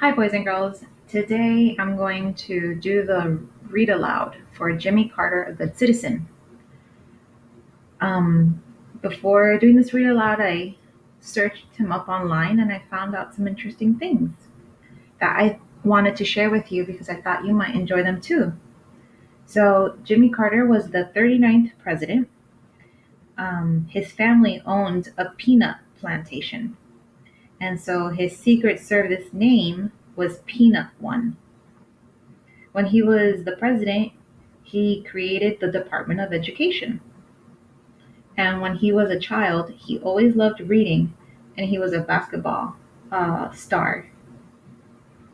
Hi, boys and girls. Today I'm going to do the read aloud for Jimmy Carter, A Good Citizen. Um, Before doing this read aloud, I searched him up online and I found out some interesting things that I wanted to share with you because I thought you might enjoy them too. So, Jimmy Carter was the 39th president. His family owned a peanut plantation, and so his Secret Service name was Peanut One. When he was the president, he created the Department of Education. And when he was a child, he always loved reading and he was a basketball star.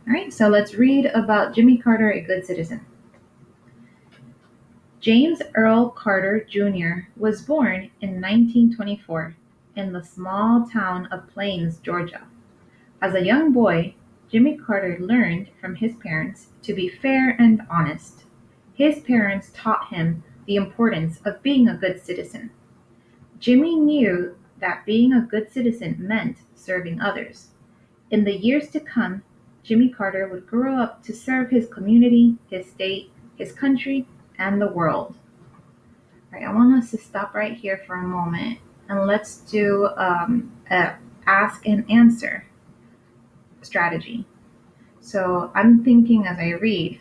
All right, so let's read about Jimmy Carter, a good citizen. James Earl Carter Jr. was born in 1924 in the small town of Plains, Georgia. As a young boy, Jimmy Carter learned from his parents to be fair and honest. His parents taught him the importance of being a good citizen. Jimmy knew that being a good citizen meant serving others. In the years to come, Jimmy Carter would grow up to serve his community, his state, his country, and the world. All right, I want us to stop right here for a moment and let's do a ask and answer strategy. So I'm thinking as I read.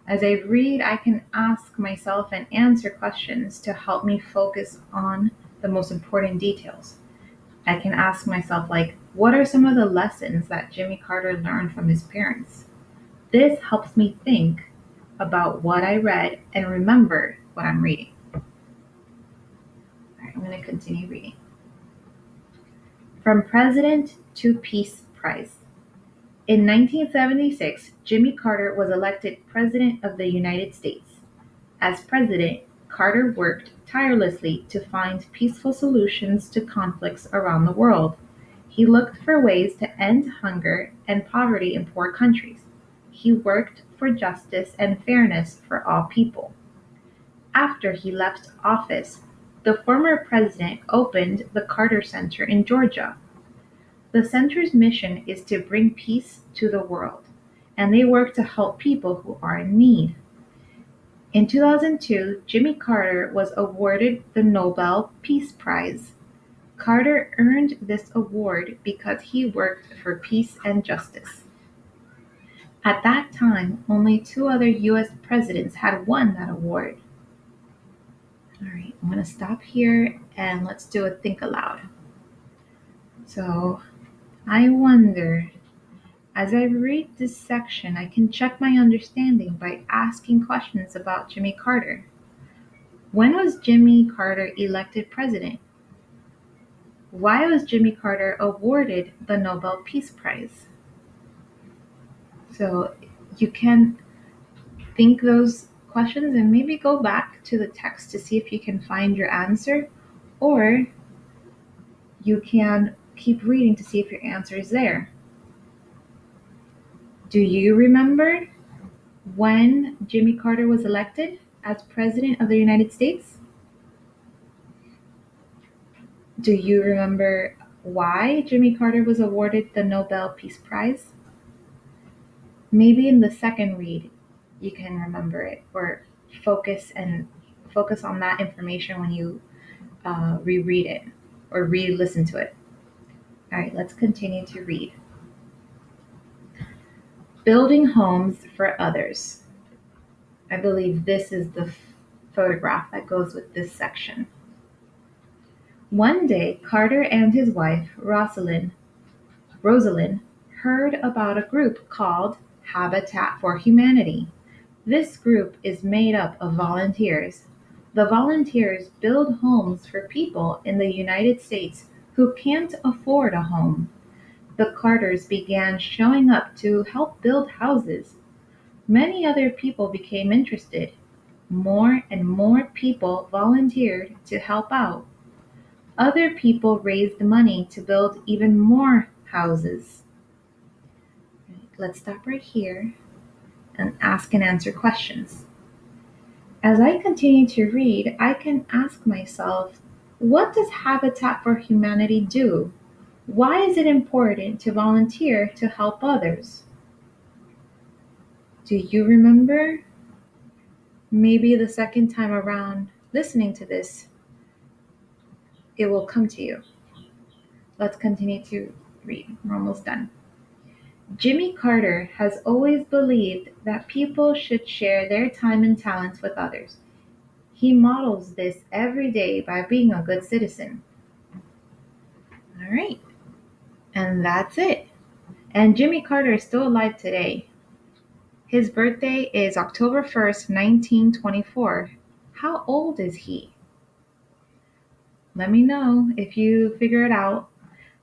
As I read, I can ask myself and answer questions to help me focus on the most important details. I can ask myself, like, what are some of the lessons that Jimmy Carter learned from his parents? This helps me think about what I read and remember what I'm reading. All right, I'm going to continue reading. From President to Peace Prize. In 1976, Jimmy Carter was elected President of the United States. As president, Carter worked tirelessly to find peaceful solutions to conflicts around the world. He looked for ways to end hunger and poverty in poor countries. He worked for justice and fairness for all people. After he left office, the former president opened the Carter Center in Georgia. The center's mission is to bring peace to the world, and they work to help people who are in need. In 2002, Jimmy Carter was awarded the Nobel Peace Prize. Carter earned this award because he worked for peace and justice. At that time, only two other US presidents had won that award. All right, I'm going to stop here and let's do a think aloud. So, I wonder, as I read this section, I can check my understanding by asking questions about Jimmy Carter. When was Jimmy Carter elected president? Why was Jimmy Carter awarded the Nobel Peace Prize? So you can think those questions and maybe go back to the text to see if you can find your answer, or you can keep reading to see if your answer is there. Do you remember when Jimmy Carter was elected as President of the United States? Do you remember why Jimmy Carter was awarded the Nobel Peace Prize? Maybe in the second read you can remember it or focus on that information when you reread it or re-listen to it. All right, let's continue to read. Building homes for others. I believe this is the photograph that goes with this section. One day, Carter and his wife, Rosalind, heard about a group called Habitat for Humanity. This group is made up of volunteers. The volunteers build homes for people in the United States who can't afford a home. The Carters began showing up to help build houses. Many other people became interested. More and more people volunteered to help out. Other people raised money to build even more houses. Let's stop right here and ask and answer questions. As I continue to read, I can ask myself, what does Habitat for Humanity do? Why is it important to volunteer to help others? Do you remember? Maybe the second time around listening to this, it will come to you. Let's continue to read. We're almost done. Jimmy Carter has always believed that people should share their time and talents with others. He models this every day by being a good citizen. All right, and that's it. And Jimmy Carter is still alive today. His birthday is October 1st, 1924. How old is he? Let me know if you figure it out.